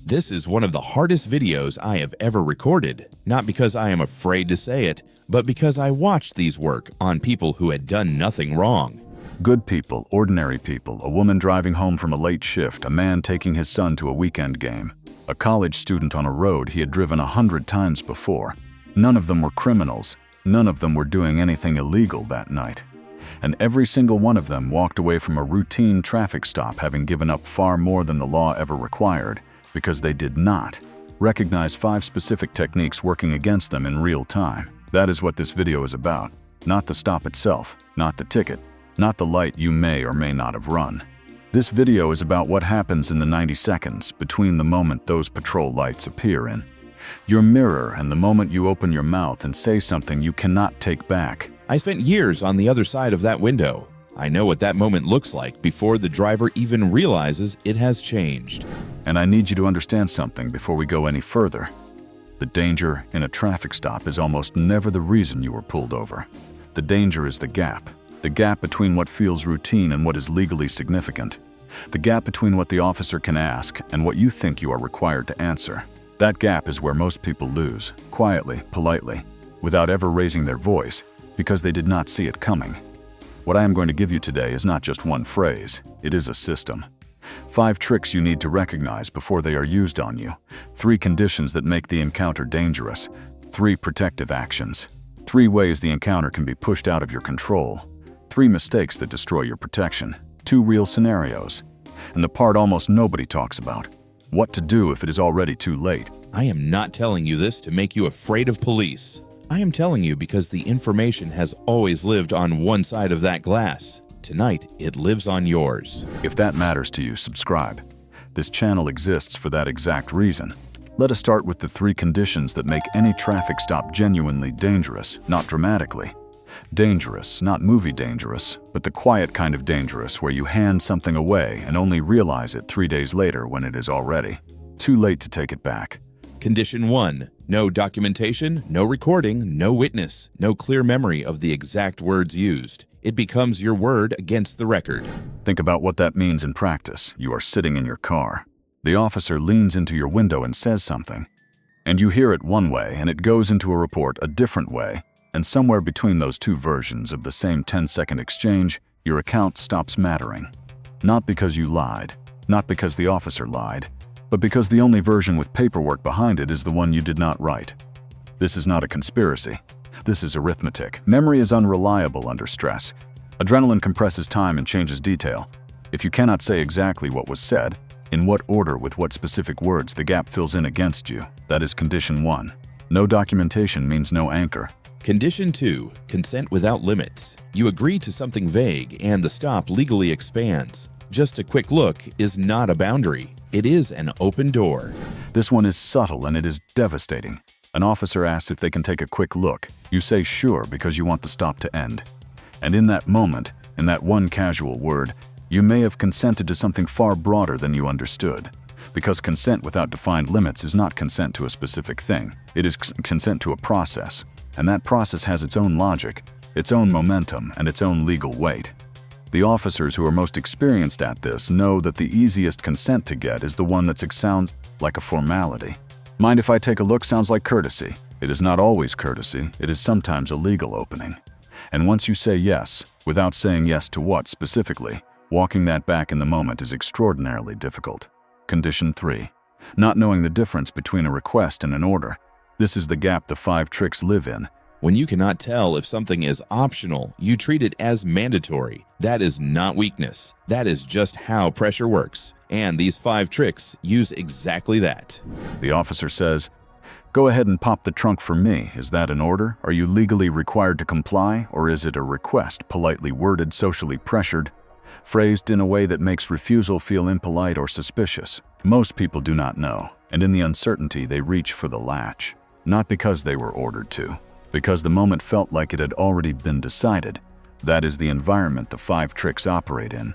This is one of the hardest videos I have ever recorded, not because I am afraid to say it, but because I watched these work on people who had done nothing wrong. Good people, ordinary people, a woman driving home from a late shift, a man taking his son to a weekend game, a college student on a road he had driven 100 times before. None of them were criminals. None of them were doing anything illegal that night. And every single one of them walked away from a routine traffic stop having given up far more than the law ever required, because they did not recognize 5 specific techniques working against them in real time. That is what this video is about. Not the stop itself, not the ticket, not the light you may or may not have run. This video is about what happens in the 90 seconds between the moment those patrol lights appear in your mirror and the moment you open your mouth and say something you cannot take back. I spent years on the other side of that window. I know what that moment looks like before the driver even realizes it has changed. And I need you to understand something before we go any further. The danger in a traffic stop is almost never the reason you were pulled over. The danger is the gap between what feels routine and what is legally significant. The gap between what the officer can ask and what you think you are required to answer. That gap is where most people lose, quietly, politely, without ever raising their voice, because they did not see it coming. What I am going to give you today is not just one phrase, it is a system. 5 tricks you need to recognize before they are used on you. 3 conditions that make the encounter dangerous. 3 protective actions. 3 ways the encounter can be pushed out of your control. 3 mistakes that destroy your protection. 2 real scenarios. And the part almost nobody talks about. What to do if it is already too late. I am not telling you this to make you afraid of police. I am telling you because the information has always lived on one side of that glass. Tonight, it lives on yours. If that matters to you, subscribe. This channel exists for that exact reason. Let us start with the 3 conditions that make any traffic stop genuinely dangerous, not dramatically. Dangerous, not movie dangerous, but the quiet kind of dangerous where you hand something away and only realize it 3 days later when it is already too late to take it back. Condition 1. No documentation, no recording, no witness, no clear memory of the exact words used. It becomes your word against the record. Think about what that means in practice. You are sitting in your car. The officer leans into your window and says something. And you hear it one way and it goes into a report a different way. And somewhere between those 2 versions of the same 10-second exchange, your account stops mattering. Not because you lied, not because the officer lied, but because the only version with paperwork behind it is the one you did not write. This is not a conspiracy. This is arithmetic. Memory is unreliable under stress. Adrenaline compresses time and changes detail. If you cannot say exactly what was said, in what order with what specific words the gap fills in against you, that is condition 1. No documentation means no anchor. Condition 2. Consent without limits. You agree to something vague and the stop legally expands. Just a quick look is not a boundary. It is an open door. This one is subtle and it is devastating. An officer asks if they can take a quick look. You say sure because you want the stop to end. And in that moment, in that one casual word, you may have consented to something far broader than you understood. Because consent without defined limits is not consent to a specific thing. It is consent to a process. And that process has its own logic, its own momentum, and its own legal weight. The officers who are most experienced at this know that the easiest consent to get is the one that sounds like a formality. Mind if I take a look sounds like courtesy. It is not always courtesy, it is sometimes a legal opening. And once you say yes, without saying yes to what specifically, walking that back in the moment is extraordinarily difficult. Condition 3. Not knowing the difference between a request and an order. This is the gap the 5 tricks live in. When you cannot tell if something is optional, you treat it as mandatory. That is not weakness. That is just how pressure works. And these 5 tricks use exactly that. The officer says, "Go ahead and pop the trunk for me." Is that an order? Are you legally required to comply? Or is it a request, politely worded, socially pressured, phrased in a way that makes refusal feel impolite or suspicious? Most people do not know, and in the uncertainty they reach for the latch. Not because they were ordered to. Because the moment felt like it had already been decided. That is the environment the 5 tricks operate in.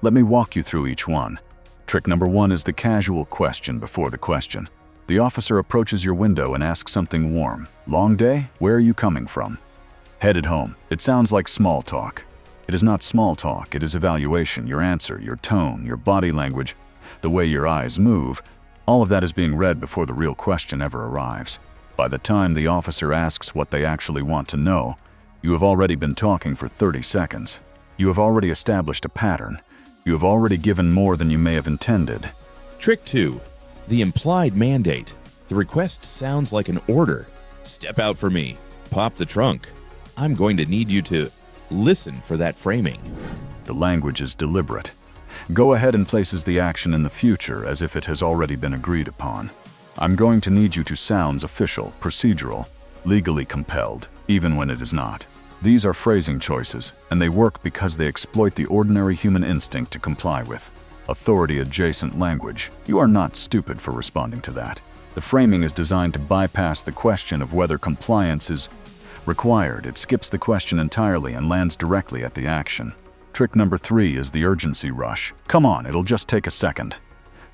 Let me walk you through each one. Trick number 1 is the casual question before the question. The officer approaches your window and asks something warm. Long day? Where are you coming from? Headed home. It sounds like small talk. It is not small talk, it is evaluation, your answer, your tone, your body language, the way your eyes move. All of that is being read before the real question ever arrives. By the time the officer asks what they actually want to know, you have already been talking for 30 seconds. You have already established a pattern. You have already given more than you may have intended. Trick 2. The implied mandate. The request sounds like an order. Step out for me. Pop the trunk. I'm going to need you to listen for that framing. The language is deliberate. Go ahead and places the action in the future as if it has already been agreed upon. I'm going to need you to sounds official, procedural, legally compelled, even when it is not. These are phrasing choices, and they work because they exploit the ordinary human instinct to comply with authority-adjacent language. You are not stupid for responding to that. The framing is designed to bypass the question of whether compliance is required. It skips the question entirely and lands directly at the action. Trick number 3 is the urgency rush. Come on, it'll just take a second.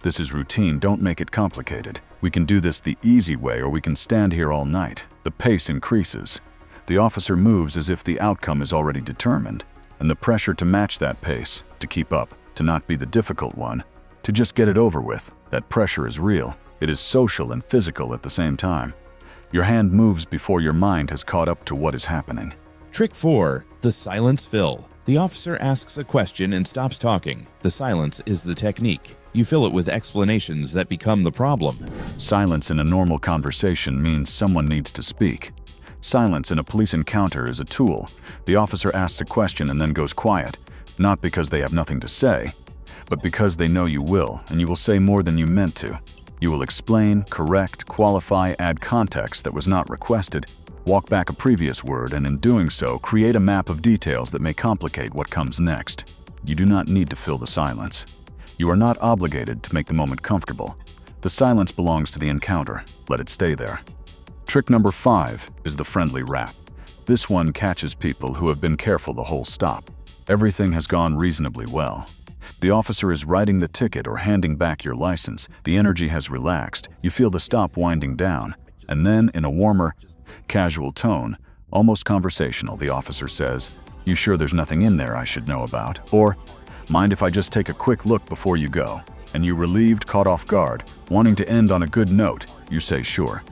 This is routine, don't make it complicated. We can do this the easy way or we can stand here all night. The pace increases. The officer moves as if the outcome is already determined, and the pressure to match that pace, to keep up, to not be the difficult one, to just get it over with, that pressure is real. It is social and physical at the same time. Your hand moves before your mind has caught up to what is happening. Trick 4. The silence fill. The officer asks a question and stops talking. The silence is the technique. You fill it with explanations that become the problem. Silence in a normal conversation means someone needs to speak. Silence in a police encounter is a tool. The officer asks a question and then goes quiet, not because they have nothing to say, but because they know you will, and you will say more than you meant to. You will explain, correct, qualify, add context that was not requested, walk back a previous word, and in doing so, create a map of details that may complicate what comes next. You do not need to fill the silence. You are not obligated to make the moment comfortable. The silence belongs to the encounter. Let it stay there. Trick number 5 is the friendly rap. This one catches people who have been careful the whole stop. Everything has gone reasonably well. The officer is writing the ticket or handing back your license. The energy has relaxed. You feel the stop winding down. And then, in a warmer, casual tone, almost conversational, the officer says, "You sure there's nothing in there I should know about?" Or, "Mind if I just take a quick look before you go?" And you, relieved, caught off guard, wanting to end on a good note, you say sure.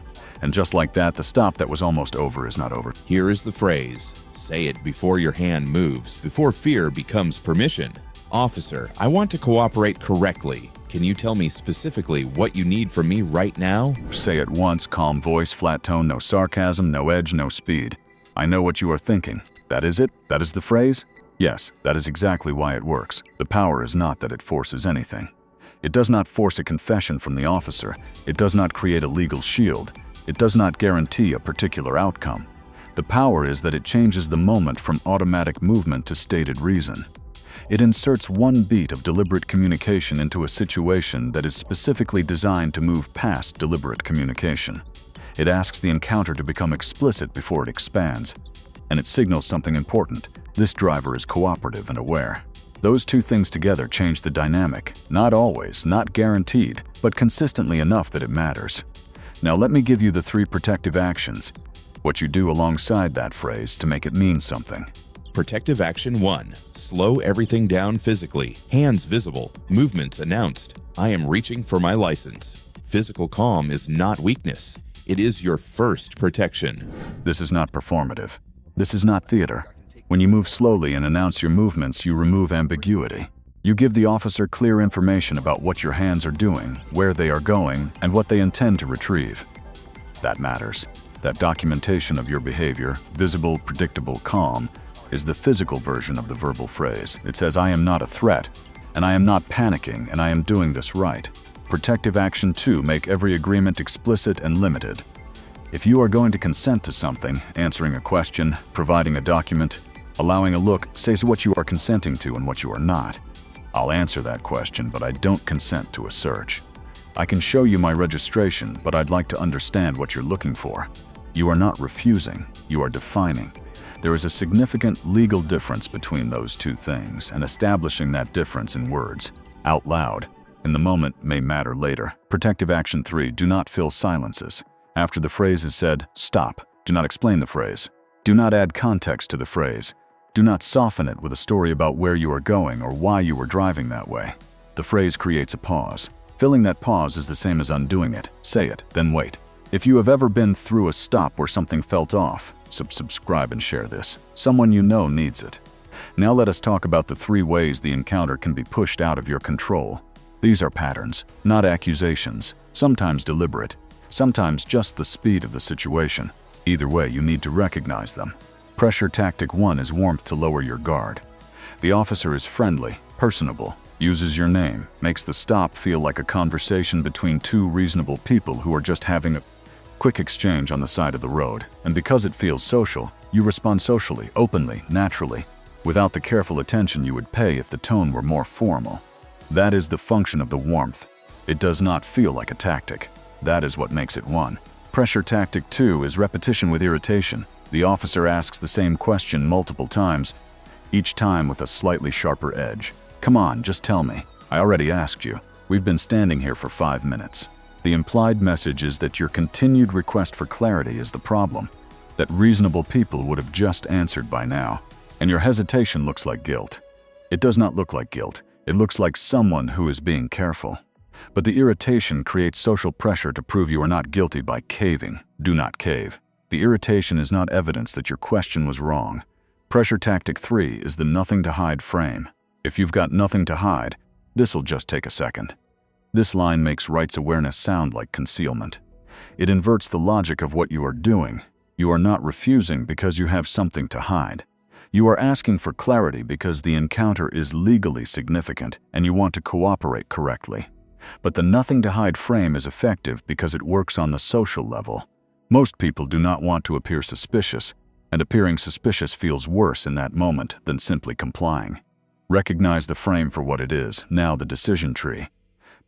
And just like that, the stop that was almost over is not over. Here is the phrase. Say it before your hand moves, before fear becomes permission. Officer, I want to cooperate correctly. Can you tell me specifically what you need from me right now? Say it once, calm voice, flat tone, no sarcasm, no edge, no speed. I know what you are thinking. That is it? That is the phrase? Yes, that is exactly why it works. The power is not that it forces anything. It does not force a confession from the officer. It does not create a legal shield. It does not guarantee a particular outcome. The power is that it changes the moment from automatic movement to stated reason. It inserts one beat of deliberate communication into a situation that is specifically designed to move past deliberate communication. It asks the encounter to become explicit before it expands, and it signals something important. This driver is cooperative and aware. Those two things together change the dynamic, not always, not guaranteed, but consistently enough that it matters. Now let me give you the 3 protective actions, what you do alongside that phrase to make it mean something. Protective action 1. Slow everything down physically. Hands visible. Movements announced. I am reaching for my license. Physical calm is not weakness. It is your first protection. This is not performative. This is not theater. When you move slowly and announce your movements, you remove ambiguity. You give the officer clear information about what your hands are doing, where they are going, and what they intend to retrieve. That matters. That documentation of your behavior, visible, predictable, calm, is the physical version of the verbal phrase. It says, I am not a threat, and I am not panicking, and I am doing this right. Protective action 2, make every agreement explicit and limited. If you are going to consent to something, answering a question, providing a document, allowing a look, say what you are consenting to and what you are not. I'll answer that question, but I don't consent to a search. I can show you my registration, but I'd like to understand what you're looking for. You are not refusing, you are defining. There is a significant legal difference between those two things, and establishing that difference in words, out loud, in the moment may matter later. Protective action 3, do not fill silences. After the phrase is said, stop. Do not explain the phrase. Do not add context to the phrase. Do not soften it with a story about where you are going or why you were driving that way. The phrase creates a pause. Filling that pause is the same as undoing it. Say it, then wait. If you have ever been through a stop where something felt off, subscribe and share this. Someone you know needs it. Now let us talk about the 3 ways the encounter can be pushed out of your control. These are patterns, not accusations, sometimes deliberate, sometimes just the speed of the situation. Either way, you need to recognize them. Pressure tactic 1 is warmth to lower your guard. The officer is friendly, personable, uses your name, makes the stop feel like a conversation between 2 reasonable people who are just having a quick exchange on the side of the road. And because it feels social, you respond socially, openly, naturally, without the careful attention you would pay if the tone were more formal. That is the function of the warmth. It does not feel like a tactic. That is what makes it one. Pressure tactic 2 is repetition with irritation. The officer asks the same question multiple times, each time with a slightly sharper edge. Come on, just tell me. I already asked you. We've been standing here for 5 minutes. The implied message is that your continued request for clarity is the problem, that reasonable people would have just answered by now, and your hesitation looks like guilt. It does not look like guilt. It looks like someone who is being careful. But the irritation creates social pressure to prove you are not guilty by caving. Do not cave. The irritation is not evidence that your question was wrong. Pressure tactic 3 is the nothing to hide frame. If you've got nothing to hide, this'll just take a second. This line makes rights awareness sound like concealment. It inverts the logic of what you are doing. You are not refusing because you have something to hide. You are asking for clarity because the encounter is legally significant and you want to cooperate correctly. But the nothing to hide frame is effective because it works on the social level. Most people do not want to appear suspicious, and appearing suspicious feels worse in that moment than simply complying. Recognize the frame for what it is, now the decision tree,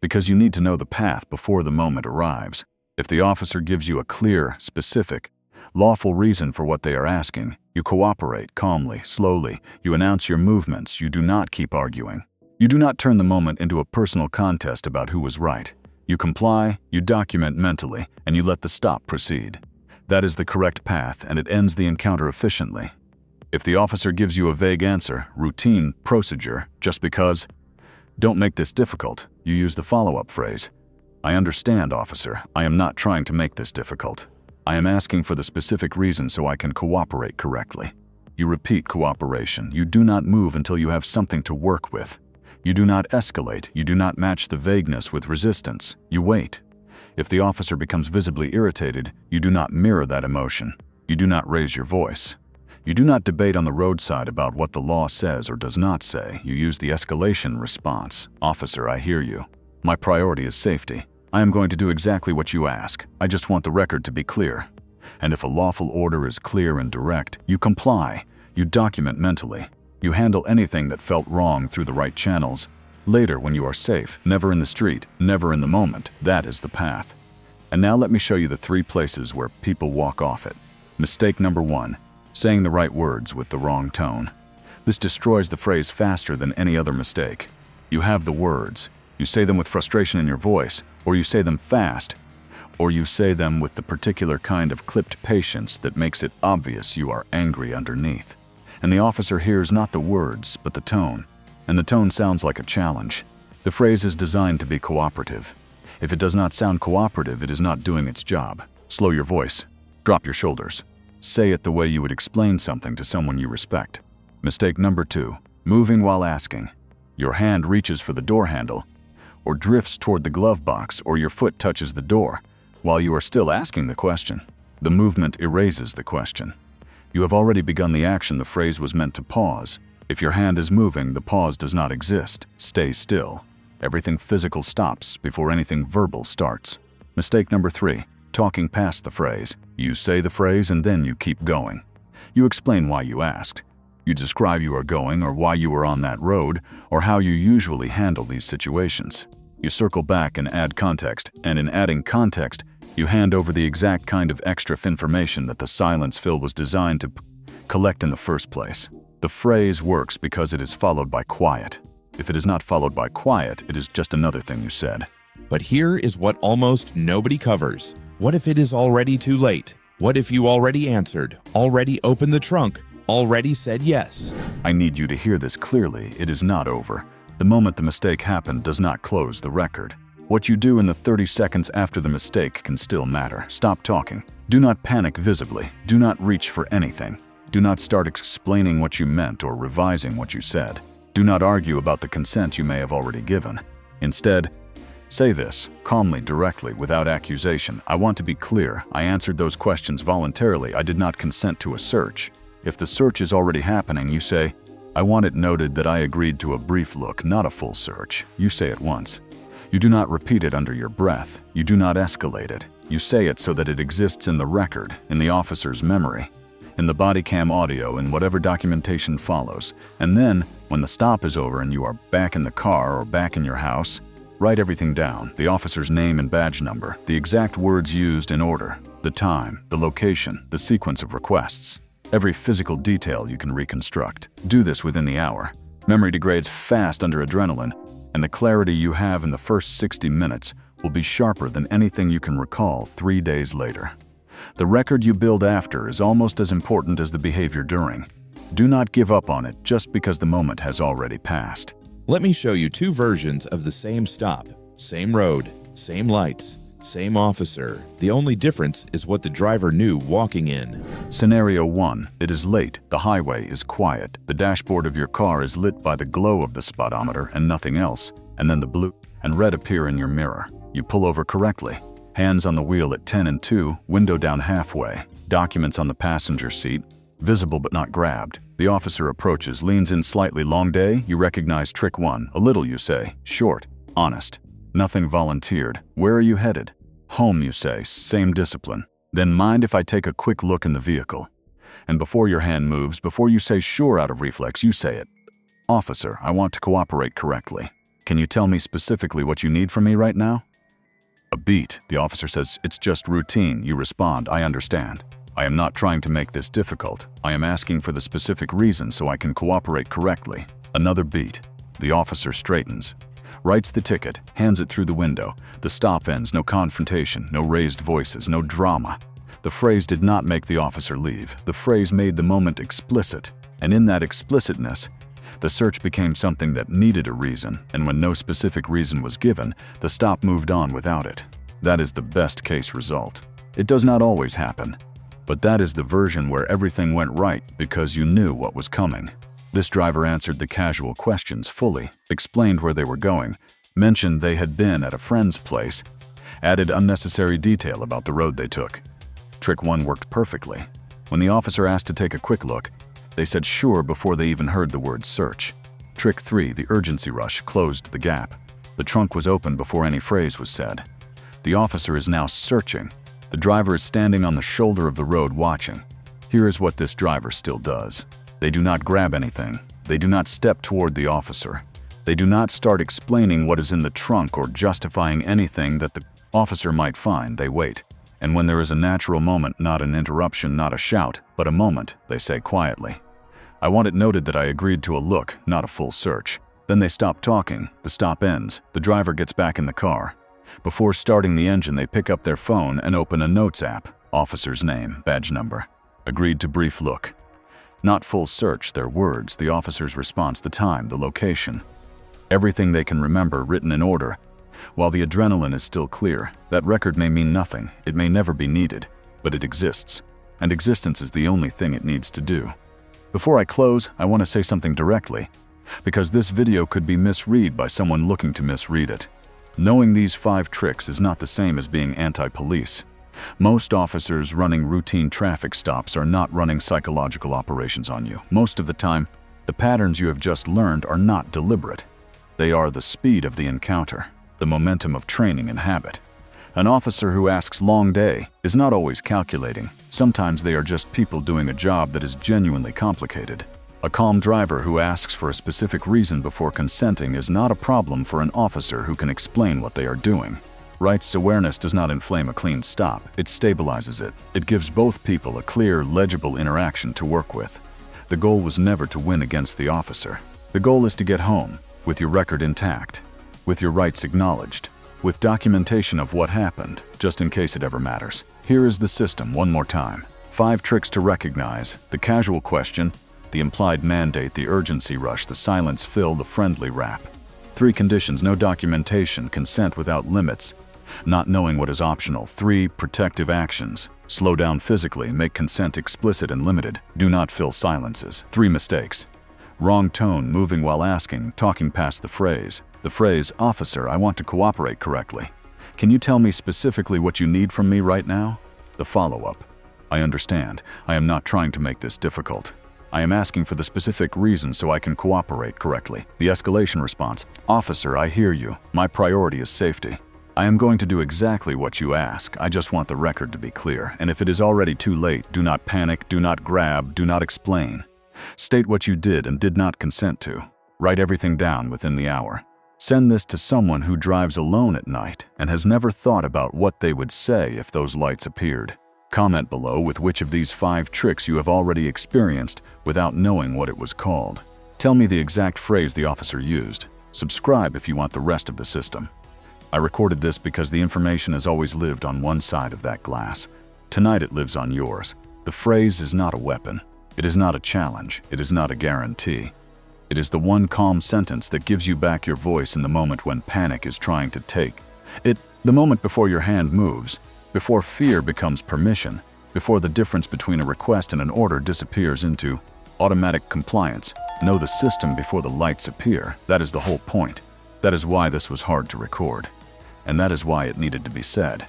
because you need to know the path before the moment arrives. If the officer gives you a clear, specific, lawful reason for what they are asking, you cooperate calmly, slowly, you announce your movements, you do not keep arguing. You do not turn the moment into a personal contest about who was right. You comply, you document mentally, and you let the stop proceed. That is the correct path, and it ends the encounter efficiently. If the officer gives you a vague answer, routine, procedure, just because, don't make this difficult. You use the follow-up phrase. I understand, officer. I am not trying to make this difficult. I am asking for the specific reason so I can cooperate correctly. You repeat cooperation. You do not move until you have something to work with. You do not escalate. You do not match the vagueness with resistance. You wait. If the officer becomes visibly irritated, you do not mirror that emotion. You do not raise your voice. You do not debate on the roadside about what the law says or does not say. You use the escalation response. Officer, I hear you. My priority is safety. I am going to do exactly what you ask. I just want the record to be clear. And if a lawful order is clear and direct, you comply. You document mentally. You handle anything that felt wrong through the right channels. Later, when you are safe, never in the street, never in the moment, that is the path. And now let me show you the 3 places where people walk off it. Mistake number 1. Saying the right words with the wrong tone. This destroys the phrase faster than any other mistake. You have the words. You say them with frustration in your voice, or you say them fast, or you say them with the particular kind of clipped patience that makes it obvious you are angry underneath. And the officer hears not the words, but the tone. And the tone sounds like a challenge. The phrase is designed to be cooperative. If it does not sound cooperative, it is not doing its job. Slow your voice. Drop your shoulders. Say it the way you would explain something to someone you respect. Mistake number 2. Moving while asking. Your hand reaches for the door handle, or drifts toward the glove box, or your foot touches the door, while you are still asking the question. The movement erases the question. You have already begun the action the phrase was meant to pause. If your hand is moving, the pause does not exist. Stay still. Everything physical stops before anything verbal starts. Mistake number 3. Talking past the phrase. You say the phrase and then you keep going. You explain why you asked. You describe you are going or why you were on that road or how you usually handle these situations. You circle back and add context, and in adding context, you hand over the exact kind of extra information that the silence fill was designed to collect in the first place. The phrase works because it is followed by quiet. If it is not followed by quiet, it is just another thing you said. But here is what almost nobody covers. What if it is already too late? What if you already answered, already opened the trunk, already said yes? I need you to hear this clearly. It is not over. The moment the mistake happened does not close the record. What you do in the 30 seconds after the mistake can still matter. Stop talking. Do not panic visibly. Do not reach for anything. Do not start explaining what you meant or revising what you said. Do not argue about the consent you may have already given. Instead, say this, calmly, directly, without accusation. I want to be clear. I answered those questions voluntarily. I did not consent to a search. If the search is already happening, you say, I want it noted that I agreed to a brief look, not a full search. You say it once. You do not repeat it under your breath. You do not escalate it. You say it so that it exists in the record, in the officer's memory, in the body cam audio, in whatever documentation follows. And then, when the stop is over and you are back in the car or back in your house, write everything down, the officer's name and badge number, the exact words used in order, the time, the location, the sequence of requests. Every physical detail you can reconstruct. Do this within the hour. Memory degrades fast under adrenaline, and the clarity you have in the first 60 minutes will be sharper than anything you can recall 3 days later. The record you build after is almost as important as the behavior during. Do not give up on it just because the moment has already passed. Let me show you two versions of the same stop, same road, same lights, same officer. The only difference is what the driver knew walking in. Scenario 1. It is late. The highway is quiet. The dashboard of your car is lit by the glow of the speedometer and nothing else. And then the blue and red appear in your mirror. You pull over correctly. Hands on the wheel at 10 and 2, window down halfway. Documents on the passenger seat, visible but not grabbed. The officer approaches, leans in slightly. Long day? You recognize trick 1. A little, you say. Short. Honest. Nothing volunteered. Where are you headed? Home, you say. Same discipline. Then mind if I take a quick look in the vehicle? And before your hand moves, before you say sure out of reflex, you say it. Officer, I want to cooperate correctly. Can you tell me specifically what you need from me right now? A beat. The officer says, it's just routine. You respond, I understand. I am not trying to make this difficult. I am asking for the specific reason so I can cooperate correctly. Another beat. The officer straightens. Writes the ticket, hands it through the window. The stop ends, no confrontation, no raised voices, no drama. The phrase did not make the officer leave. The phrase made the moment explicit. And in that explicitness, the search became something that needed a reason, and when no specific reason was given, the stop moved on without it. That is the best case result. It does not always happen, but that is the version where everything went right because you knew what was coming. This driver answered the casual questions fully, explained where they were going, mentioned they had been at a friend's place, added unnecessary detail about the road they took. Trick 1 worked perfectly. When the officer asked to take a quick look, they said sure before they even heard the word search. Trick 3, the urgency rush, closed the gap. The trunk was open before any phrase was said. The officer is now searching. The driver is standing on the shoulder of the road watching. Here is what this driver still does. They do not grab anything. They do not step toward the officer. They do not start explaining what is in the trunk or justifying anything that the officer might find. They wait. And when there is a natural moment, not an interruption, not a shout, but a moment, they say quietly, I want it noted that I agreed to a look, not a full search. Then they stop talking. The stop ends. The driver gets back in the car. Before starting the engine, they pick up their phone and open a notes app. Officer's name, badge number. Agreed to brief look. Not full search, their words, the officer's response, the time, the location. Everything they can remember written in order. While the adrenaline is still clear, that record may mean nothing, it may never be needed, but it exists. And existence is the only thing it needs to do. Before I close, I want to say something directly, because this video could be misread by someone looking to misread it. Knowing these 5 tricks is not the same as being anti-police. Most officers running routine traffic stops are not running psychological operations on you. Most of the time, the patterns you have just learned are not deliberate. They are the speed of the encounter, the momentum of training and habit. An officer who asks long day is not always calculating. Sometimes they are just people doing a job that is genuinely complicated. A calm driver who asks for a specific reason before consenting is not a problem for an officer who can explain what they are doing. Rights awareness does not inflame a clean stop, it stabilizes it. It gives both people a clear, legible interaction to work with. The goal was never to win against the officer. The goal is to get home, with your record intact, with your rights acknowledged, with documentation of what happened, just in case it ever matters. Here is the system one more time. 5 tricks to recognize: the casual question, the implied mandate, the urgency rush, the silence fill, the friendly rap. 3 conditions: no documentation, consent without limits, not knowing what is optional. 3 protective actions: slow down physically, make consent explicit and limited, do not fill silences. 3 mistakes: wrong tone, moving while asking, talking past the phrase. The phrase, "Officer, I want to cooperate correctly. Can you tell me specifically what you need from me right now?" The follow-up: "I understand. I am not trying to make this difficult. I am asking for the specific reason so I can cooperate correctly." The escalation response: "Officer, I hear you. My priority is safety. I am going to do exactly what you ask. I just want the record to be clear. And if it is already too late, do not panic, do not grab, do not explain. State what you did and did not consent to. Write everything down within the hour. Send this to someone who drives alone at night and has never thought about what they would say if those lights appeared. Comment below with which of these 5 tricks you have already experienced without knowing what it was called. Tell me the exact phrase the officer used. Subscribe if you want the rest of the system. I recorded this because the information has always lived on one side of that glass. Tonight it lives on yours. The phrase is not a weapon. It is not a challenge. It is not a guarantee. It is the one calm sentence that gives you back your voice in the moment when panic is trying to take. The moment before your hand moves, before fear becomes permission, before the difference between a request and an order disappears into automatic compliance. Know the system before the lights appear. That is the whole point. That is why this was hard to record. And that is why it needed to be said.